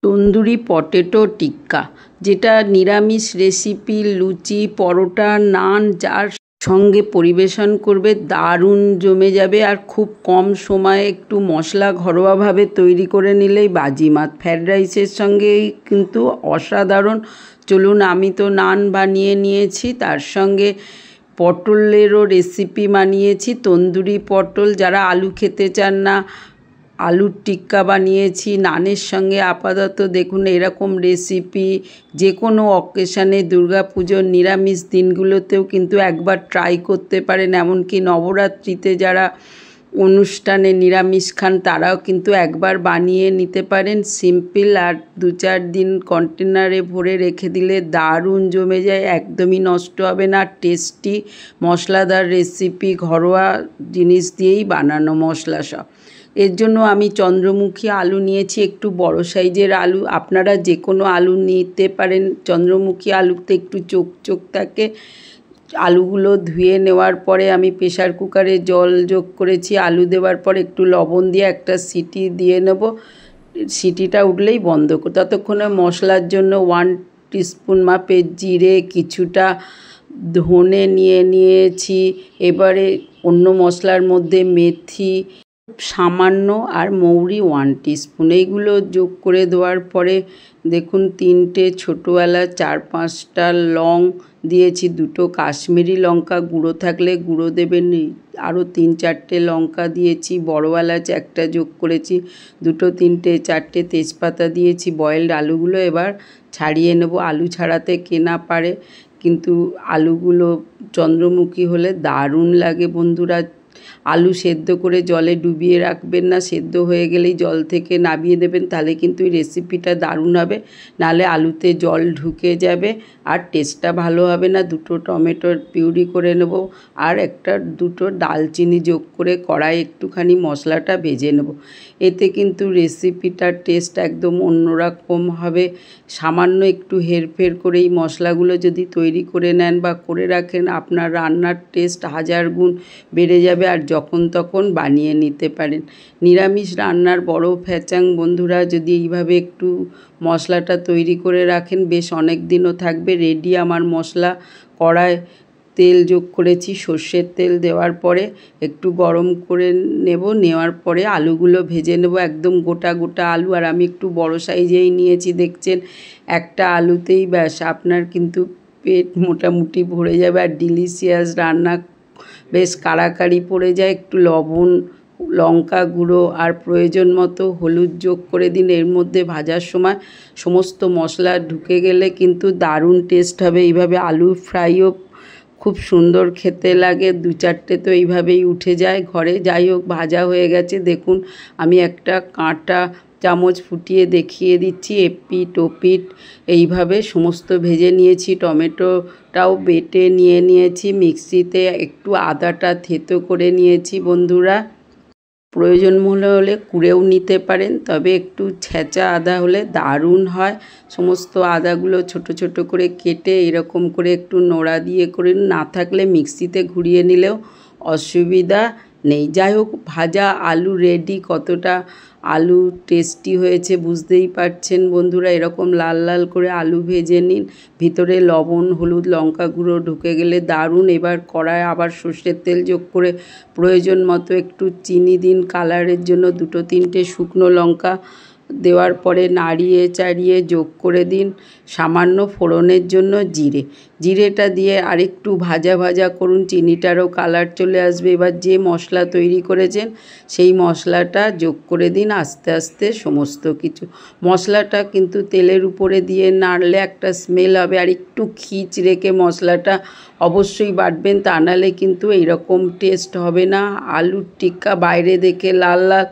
Tandoori potato টিক্কা, যেটা নিরামিষ recipe. লুচি, পরোটা, নান যার সঙ্গে পরিবেশন করবে দারুণ জমে যাবে। আর খুব কম সময়ে একটু মশলা ঘরোয়াভাবে তৈরি করে নিলেই বাজিমাত। ফ্রায়েড রাইসের সঙ্গেই কিন্তু অসাধারণ। চলুন, আমি তো নান বানিয়ে নিয়েছি, তার সঙ্গে পটলেরও রেসিপি বানিয়েছি। তন্দুরি পটল, যারা আলু খেতে চান না, আলুর টিক্কা বানিয়েছি নানের সঙ্গে। আপাতত দেখুন, এরকম রেসিপি যে কোনো অকেশানে, দুর্গাপুজোর নিরামিষ দিনগুলোতেও কিন্তু একবার ট্রাই করতে পারেন। এমনকি নবরাত্রিতে যারা অনুষ্ঠানে নিরামিষ খান, তারাও কিন্তু একবার বানিয়ে নিতে পারেন। সিম্পল, আর 2-4 দিন কন্টেনারে ভরে রেখে দিলে দারুণ জমে যায়, একদমই নষ্ট হবে না। টেস্টি মশলাদার রেসিপি, ঘরোয়া জিনিস দিয়েই বানানো মশলা সব। এর জন্য আমি চন্দ্রমুখী আলু নিয়েছি, একটু বড় সাইজের আলু। আপনারা যে কোনো আলু নিতে পারেন। চন্দ্রমুখী আলুতে একটু চোখ চোখ থাকে। আলুগুলো ধুয়ে নেওয়ার পরে আমি প্রেসার কুকারে জল যোগ করেছি। আলু দেওয়ার পর একটু লবণ দিয়ে একটা সিটি দিয়ে নেব। সিটিটা উঠলেই বন্ধ করব। ততক্ষণে মশলার জন্য 1 টিস্পুন মাপের জিরে, কিছুটা ধনে নিয়ে নিয়েছি। এবারে অন্য মশলার মধ্যে মেথি সামান্য, আর মৌরি 1 টিস্পুন, এইগুলো যোগ করে দেওয়ার পরে দেখুন 3টে ছোটো এলাচ, 4-5টা লং দিয়েছি, 2টো কাশ্মীরি লঙ্কা গুঁড়ো থাকলে গুঁড়ো দেবেন। আরও 3-4টে লঙ্কা দিয়েছি, বড় এলাচ একটা যোগ করেছি, 2, 3, 4টে তেজপাতা দিয়েছি। বয়েলড আলুগুলো এবার ছাড়িয়ে নেব। আলু ছাড়াতে কে না পারে, কিন্তু আলুগুলো চন্দ্রমুখী হলে দারুণ লাগে বন্ধুরা। আলু সেদ্ধ করে জলে ডুবিয়ে রাখবেন না, সেদ্ধ হয়ে গেলেই জল থেকে নামিয়ে দেবেন, তাহলে কিন্তু এই রেসিপিটা দারুণ হবে। নাহলে আলুতে জল ঢুকে যাবে আর টেস্টটা ভালো হবে না। 2টো টমেটোর পিউরি করে নেব, আর 2টো দালচিনি যোগ করে কড়াই একটুখানি মশলাটা ভেজে নেব। এতে কিন্তু রেসিপিটার টেস্ট একদম অন্যরকম হবে। সামান্য একটু হেরফের করে এই মশলাগুলো যদি তৈরি করে নেন বা করে রাখেন, আপনার রান্নার টেস্ট 1000 গুণ বেড়ে যাবে। আর যখন তখন বানিয়ে নিতে পারেন। নিরামিষ রান্নার বড় ফ্যাচাং বন্ধুরা, যদি এইভাবে একটু মশলাটা তৈরি করে রাখেন, বেশ অনেক দিনও থাকবে। রেডি আমার মশলা। কড়ায় তেল যোগ করেছি, সর্ষের তেল দেওয়ার পরে একটু গরম করে নেব। নেওয়ার পরে আলুগুলো ভেজে নেব, একদম গোটা গোটা আলু। আর আমি একটু বড় সাইজেই নিয়েছি, দেখছেন একটা আলুতেই ব্যাস আপনার কিন্তু পেট মোটামুটি ভরে যাবে। আর ডিলিশিয়াস রান্না, বেশ কাড়াকাড়ি পড়ে যায়। একটু লবণ, লঙ্কা গুঁড়ো আর প্রয়োজন মতো হলুদ যোগ করে দিন। এর মধ্যে ভাজার সময় সমস্ত মশলা ঢুকে গেলে কিন্তু দারুণ টেস্ট হবে। এইভাবে আলু ফ্রাইও খুব সুন্দর খেতে লাগে। 2-4টে তো এইভাবেই উঠে যায় ঘরে। যাই হোক, ভাজা হয়ে গেছে। দেখুন, আমি একটা কাঁটা চামচ ফুটিয়ে দেখিয়ে দিচ্ছি। এপিট ওপিট এইভাবে সমস্ত ভেজে নিয়েছি। টমেটোটাও বেটে নিয়ে নিয়েছি। মিক্সিতে একটু আদাটা থেতো করে নিয়েছি বন্ধুরা। প্রয়োজন হলে কুড়েও নিতে পারেন, তবে একটু ছেঁচা আদা হলে দারুণ হয়। সমস্ত আদাগুলো ছোট ছোট করে কেটে এরকম করে একটু নোড়া দিয়ে করে, না থাকলে মিক্সিতে ঘুরিয়ে নিলেও অসুবিধা নেই। যাই হোক, ভাজা আলু রেডি। কতটা আলু টেস্টি হয়েছে বুঝতেই পারছেন বন্ধুরা। এরকম লাল লাল করে আলু ভেজে নিন। ভিতরে লবণ, হলুদ, লঙ্কা গুঁড়ো ঢুকে গেলে দারুণ। এবার কড়ায় আবার সর্ষের তেল যোগ করে প্রয়োজন মতো একটু চিনি দিন কালারের জন্য। 2-3টে শুকনো লঙ্কা দেওয়ার পরে নাড়িয়ে চাড়িয়ে যোগ করে দিন সামান্য ফোড়নের জন্য জিরে। জিরেটা দিয়ে আরেকটু ভাজা ভাজা করুন, চিনিটারও কালার চলে আসবে। এবার যে মশলা তৈরি করেছেন সেই মশলাটা যোগ করে দিন আস্তে আস্তে সমস্ত কিছু। মশলাটা কিন্তু তেলের উপরে দিয়ে নাড়লে একটা স্মেল হবে। আর একটু খিচ রেখে মশলাটা অবশ্যই বাটবেন, তা নাহলে কিন্তু এইরকম টেস্ট হবে না। আলুর টিক্কা বাইরে দেখে লাল লাল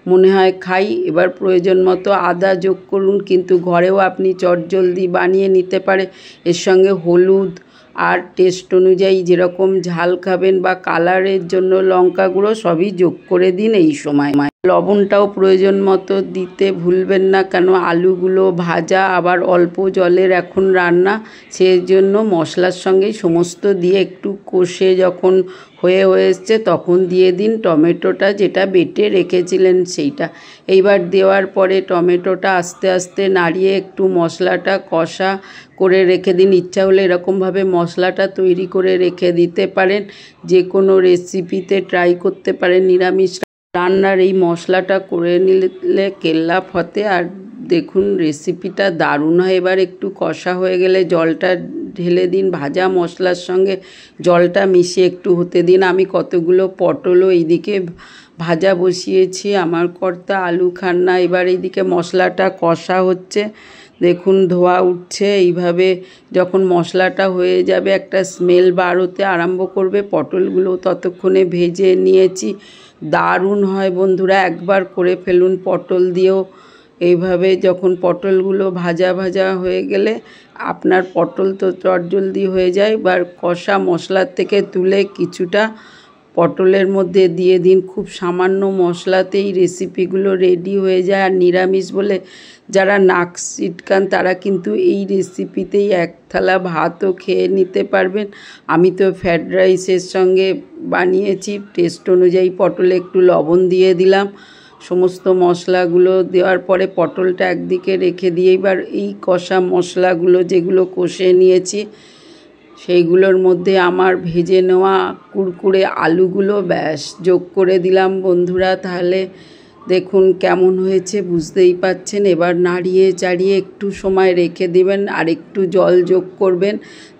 মনে হয় খাই। এবার প্রয়োজন মতো আদা যোগ করুন, কিন্তু ঘরেও আপনি চটজলদি বানিয়ে নিতে পারে। এর সঙ্গে হলুদ আর টেস্ট অনুযায়ী যেরকম ঝাল খাবেন বা কালারের জন্য লঙ্কা গুঁড়ো সবই যোগ করে দিন এই সময়। লবণটাও প্রয়োজন মতো দিতে ভুলবেন না, কেন আলুগুলো ভাজা আবার অল্প জলের এখন রান্না, সেই জন্য মশলার সঙ্গেই সমস্ত দিয়ে একটু কষে যখন হয়ে এসছে তখন দিয়ে দিন টমেটোটা, যেটা বেটে রেখেছিলেন সেইটা। এইবার দেওয়ার পরে টমেটোটা আস্তে আস্তে নাড়িয়ে একটু মশলাটা কষা করে রেখে দিন। ইচ্ছা হলে এরকমভাবে মশলাটা তৈরি করে রেখে দিতে পারেন, যে কোনো রেসিপিতে ট্রাই করতে পারেন। নিরামিষ রান্নার এই মশলাটা করে নিলে কেল্লা ফতে। আর দেখুন রেসিপিটা দারুণ হয়। এবার একটু কষা হয়ে গেলে জলটা ঢেলে দিন, ভাজা মশলার সঙ্গে জলটা মিশিয়ে একটু হতে দিন। আমি কতগুলো পটলও এইদিকে ভাজা বসিয়েছি, আমার কর্তা আলু খান না। এবার এইদিকে মশলাটা কষা হচ্ছে, দেখুন ধোয়া উঠছে। এইভাবে যখন মশলাটা হয়ে যাবে, একটা স্মেল বার হতে আরম্ভ করবে, পটলগুলো ততক্ষণে ভেজে নিয়েছি। দারুণ হয় বন্ধুরা, একবার করে ফেলুন পটল দিয়েও। এইভাবে যখন পটলগুলো ভাজা ভাজা হয়ে গেলে, আপনার পটল তো চটজলদি হয়ে যায়। এবার কষা মশলার থেকে তুলে কিছুটা পটলের মধ্যে দিয়ে দিন। খুব সামান্য মশলাতেই রেসিপিগুলো রেডি হয়ে যায়। আর নিরামিষ বলে যারা নাক সিটকান তারা কিন্তু এই রেসিপিতেই এক থালা ভাতও খেয়ে নিতে পারবেন। আমি তো ফ্রায়েড রাইসের সঙ্গে বানিয়েছি, টেস্ট অনুযায়ী পটলে একটু লবণ দিয়ে দিলাম। সমস্ত মশলাগুলো দেওয়ার পরে পটলটা একদিকে রেখে দিয়ে এবার এই কষা মশলাগুলো যেগুলো কষে নিয়েছি সেইগুলোর মধ্যে আমার ভেজে নেওয়া কুরকুরে আলুগুলো ব্যাস যোগ করে দিলাম বন্ধুরা। তাহলে দেখুন কেমন হয়েছে বুঝতেই পাচ্ছেন। এবার নাড়িয়ে চাড়িয়ে একটু সময় রেখে দিবেন, আর একটু জল যোগ করবেন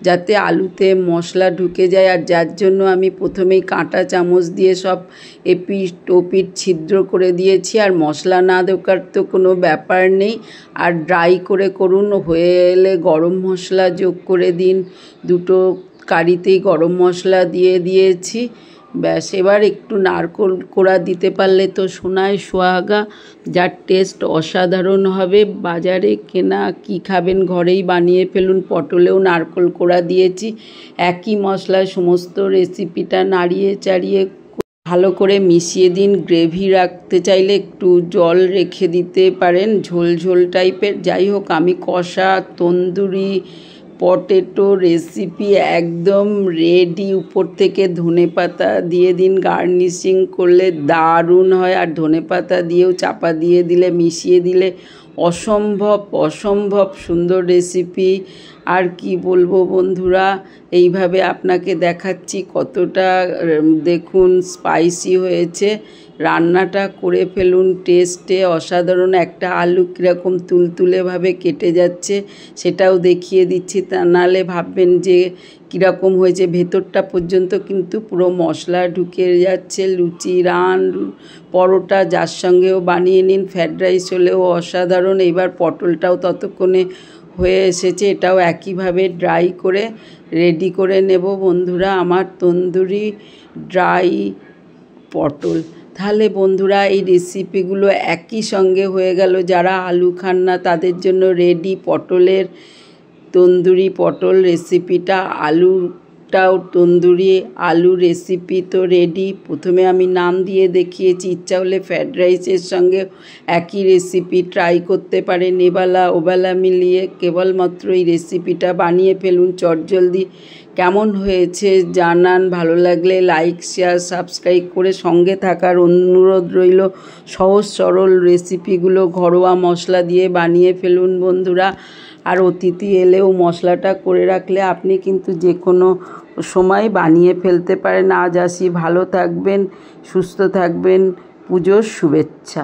যাতে আলুতে মশলা ঢুকে যায়। আর যার জন্য আমি প্রথমেই কাঁটা চামচ দিয়ে সব এপিট ওপিট ছিদ্র করে দিয়েছি। আর মশলা না দেওয়ার তো কোনো ব্যাপার নেই, আর ড্রাই করে করুন। হয়ে এলে গরম মশলা যোগ করে দিন, দুটো কারিতেই গরম মশলা দিয়ে দিয়েছি। ব্যাস, এবার একটু নারকেল কোড়া দিতে পারলে তো সোনায় সোহাগা, যার টেস্ট অসাধারণ হবে। বাজারে কেনা কি খাবেন, ঘরেই বানিয়ে ফেলুন। পটলেও নারকেল কোড়া দিয়েছি, একই মশলায় সমস্ত রেসিপিটা নাড়িয়ে চাড়িয়ে ভালো করে মিশিয়ে দিন। গ্রেভি রাখতে চাইলে একটু জল রেখে দিতে পারেন, ঝোল ঝোল টাইপের। যাই হোক, আমি কষা তন্দুরি পটেটো রেসিপি একদম রেডি। উপর থেকে ধনেপাতা দিয়ে দিন, গার্নিশিং করলে দারুণ হয়। আর ধনেপাতা দিয়েও চাপা দিয়ে দিলে, মিশিয়ে দিলে অসম্ভব অসম্ভব সুন্দর রেসিপি। আর কি বলবো বন্ধুরা, এইভাবে আপনাকে দেখাচ্ছি কতটা দেখুন স্পাইসি হয়েছে। রান্নাটা করে ফেলুন, টেস্টে অসাধারণ। একটা আলু কীরকম তুলতুলেভাবে কেটে যাচ্ছে সেটাও দেখিয়ে দিচ্ছি, তা নাহলে ভাববেন যে কীরকম হয়েছে। ভেতরটা পর্যন্ত কিন্তু পুরো মশলা ঢুকে যাচ্ছে। লুচি, রান, পরোটা যার সঙ্গেও বানিয়ে নিন, ফ্রায়েড রাইস হলেও অসাধারণ। এইবার পটলটাও ততক্ষণে হয়ে এসেছে, এটাও একইভাবে ড্রাই করে রেডি করে নেব বন্ধুরা, আমার তন্দুরি ড্রাই পটল। তাহলে বন্ধুরা এই রেসিপিগুলো একই সঙ্গে হয়ে গেল। যারা আলু খান না তাদের জন্য রেডি পটলের তন্দুরি পটল রেসিপিটা। আলুটাও তন্দুরি আলু রেসিপি তো রেডি। প্রথমে আমি নাম দিয়ে দেখিয়েছি, ইচ্ছা হলে ফ্রায়েড রাইসের সঙ্গে একই রেসিপি ট্রাই করতে পারেন। এবেলা ওবেলা মিলিয়ে কেবলমাত্র এই রেসিপিটা বানিয়ে ফেলুন চটজলদি। কেমন হয়েছে জানান, ভালো লাগলে লাইক শেয়ার সাবস্ক্রাইব করে সঙ্গে থাকার অনুরোধ রইল। সহজ সরল রেসিপিগুলো ঘরোয়া মশলা দিয়ে বানিয়ে ফেলুন বন্ধুরা। আর অতিথি এলেও মশলাটা করে রাখলে আপনি কিন্তু যে কোনো সময় বানিয়ে ফেলতে পারেন। আজ আসি, ভালো থাকবেন, সুস্থ থাকবেন, পুজোর শুভেচ্ছা।